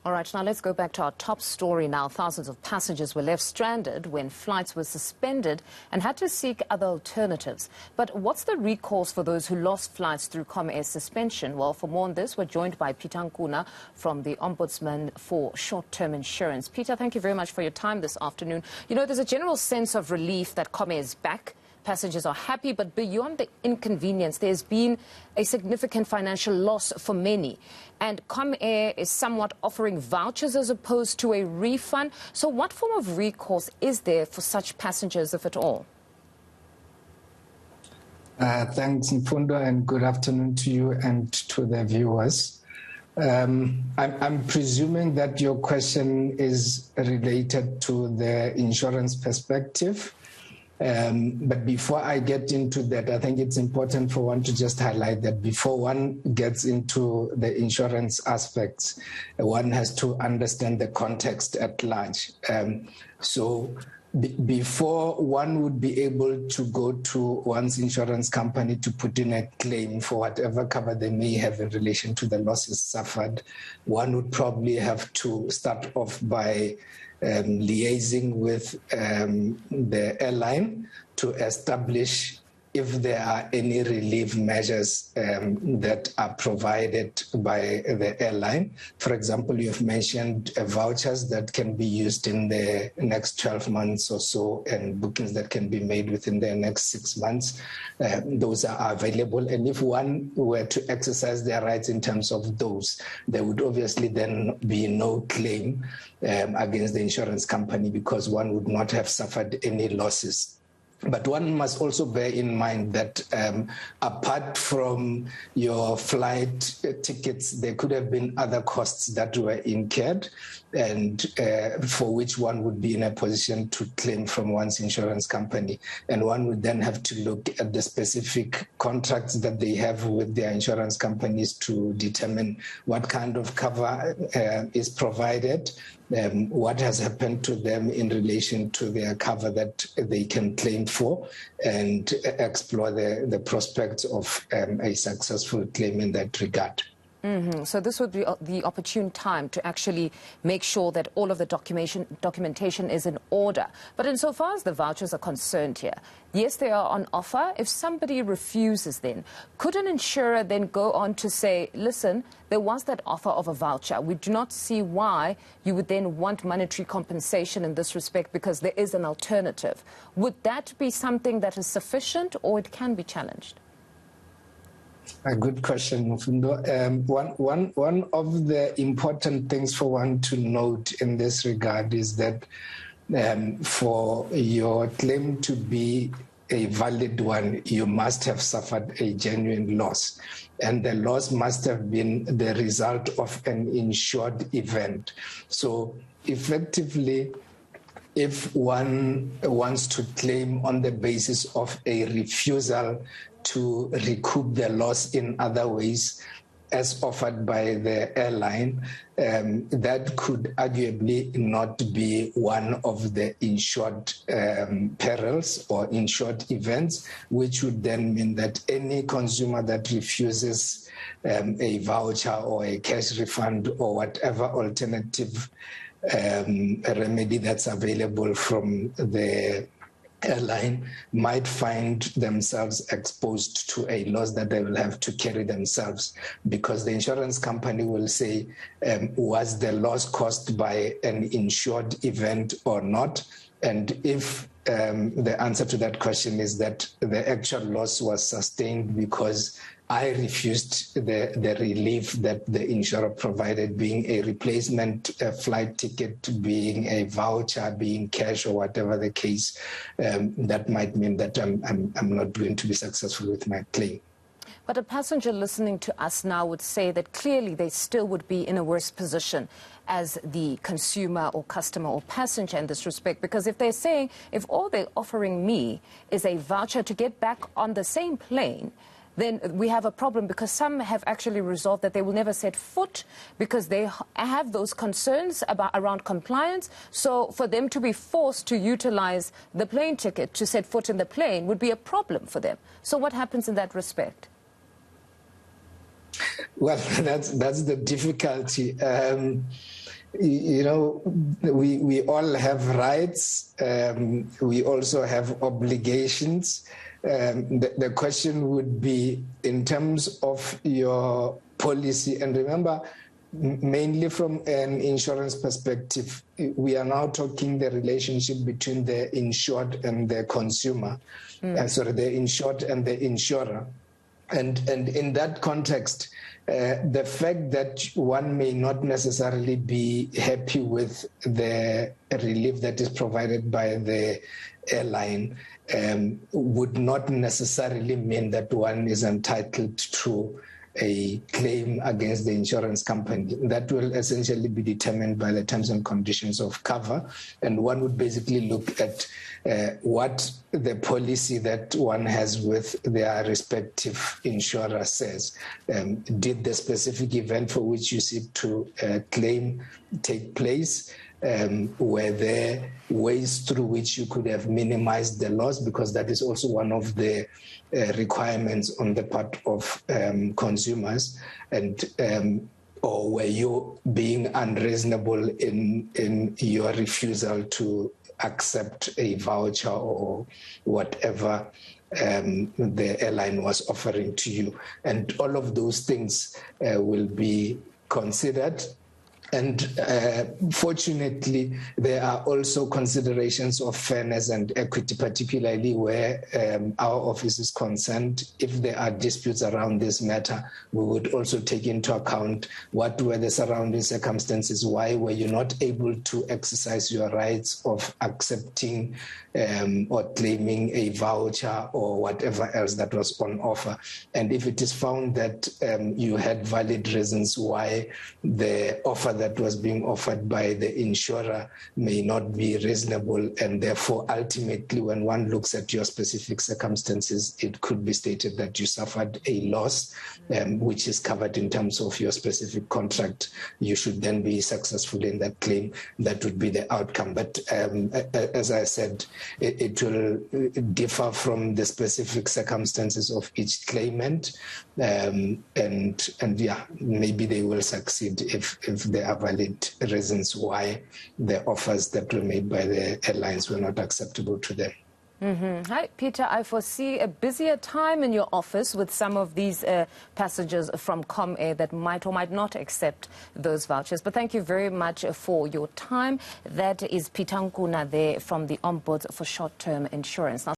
All right, now let's go back to our top story now. Thousands of passengers were left stranded when flights were suspended and had to seek other alternatives. But what's the recourse for those who lost flights through Comair's suspension? Well, for more on this, we're joined by Peter Nkuna from the Ombudsman for Short-Term Insurance. Peter, thank you very much for your time this afternoon. You know, there's a general sense of relief that Comair is back. Passengers are happy, but beyond the inconvenience, there's been a significant financial loss for many. And Comair is somewhat offering vouchers as opposed to a refund. So what form of recourse is there for such passengers, if at all? Thanks, Mfundo, and good afternoon to you and to the viewers. I'm presuming that your question is related to the insurance perspective. But before I get into that, I think it's important for one to just highlight that before one gets into the insurance aspects, one has to understand the context at large. Before one would be able to go to one's insurance company to put in a claim for whatever cover they may have in relation to the losses suffered, one would probably have to start off by liaising with the airline to establish if there are any relief measures that are provided by the airline. For example, you've mentioned vouchers that can be used in the next 12 months or so, and bookings that can be made within the next 6 months. Those are available. And if one were to exercise their rights in terms of those, there would obviously then be no claim against the insurance company because one would not have suffered any losses. But one must also bear in mind that apart from your flight tickets, there could have been other costs that were incurred and for which one would be in a position to claim from one's insurance company. And one would then have to look at the specific contracts that they have with their insurance companies to determine what kind of cover is provided, what has happened to them in relation to their cover that they can claim for, and explore the prospects of a successful claim in that regard. So this would be the opportune time to actually make sure that all of the documentation is in order. But insofar as the vouchers are concerned here, yes, they are on offer. If somebody refuses then, could an insurer then go on to say, listen, there was that offer of a voucher. We do not see why you would then want monetary compensation in this respect because there is an alternative. Would that be something that is sufficient or it can be challenged? A good question, Mfundo. One of the important things for one to note in this regard is that for your claim to be a valid one, you must have suffered a genuine loss. And the loss must have been the result of an insured event. So effectively, if one wants to claim on the basis of a refusal to recoup the loss in other ways, as offered by the airline, that could arguably not be one of the insured perils or insured events, which would then mean that any consumer that refuses a voucher or a cash refund or whatever alternative remedy that's available from the airline might find themselves exposed to a loss that they will have to carry themselves, because the insurance company will say, was the loss caused by an insured event or not? And if the answer to that question is that the actual loss was sustained because I refused the relief that the insurer provided, being a replacement flight ticket, being a voucher, being cash, or whatever the case, that might mean that I'm not going to be successful with my claim. But a passenger listening to us now would say that clearly they still would be in a worse position as the consumer or customer or passenger in this respect, because if they're saying, if all they're offering me is a voucher to get back on the same plane, then we have a problem, because some have actually resolved that they will never set foot because they have those concerns around compliance. So for them to be forced to utilize the plane ticket to set foot in the plane would be a problem for them. So what happens in that respect? Well, that's the difficulty. you know, we all have rights. We also have obligations. The question would be in terms of your policy, and remember, mainly from an insurance perspective, we are now talking the relationship between the insured and the consumer, the insured and the insurer. And in that context, the fact that one may not necessarily be happy with the relief that is provided by the airline would not necessarily mean that one is entitled to a claim against the insurance company. That will essentially be determined by the terms and conditions of cover, and one would basically look at what the policy that one has with their respective insurer says. Did the specific event for which you seek to claim take place? Were there ways through which you could have minimized the loss? Because that is also one of the requirements on the part of consumers. And or were you being unreasonable in your refusal to accept a voucher or whatever the airline was offering to you? And all of those things will be considered. And fortunately, there are also considerations of fairness and equity, particularly where our office is concerned. If there are disputes around this matter, we would also take into account what were the surrounding circumstances. Why were you not able to exercise your rights of accepting or claiming a voucher or whatever else that was on offer? And if it is found that you had valid reasons why the offer that was being offered by the insurer may not be reasonable, and therefore ultimately when one looks at your specific circumstances, it could be stated that you suffered a loss, which is covered in terms of your specific contract, you should then be successful in that claim. That would be the outcome. But as I said, it will differ from the specific circumstances of each claimant, and yeah, maybe they will succeed if there are valid reasons why the offers that were made by the airlines were not acceptable to them. Hi, Peter. I foresee a busier time in your office with some of these passengers from ComAir that might or might not accept those vouchers. But thank you very much for your time. That is Peter Nkuna there from the Ombudsman for short-term insurance. Now,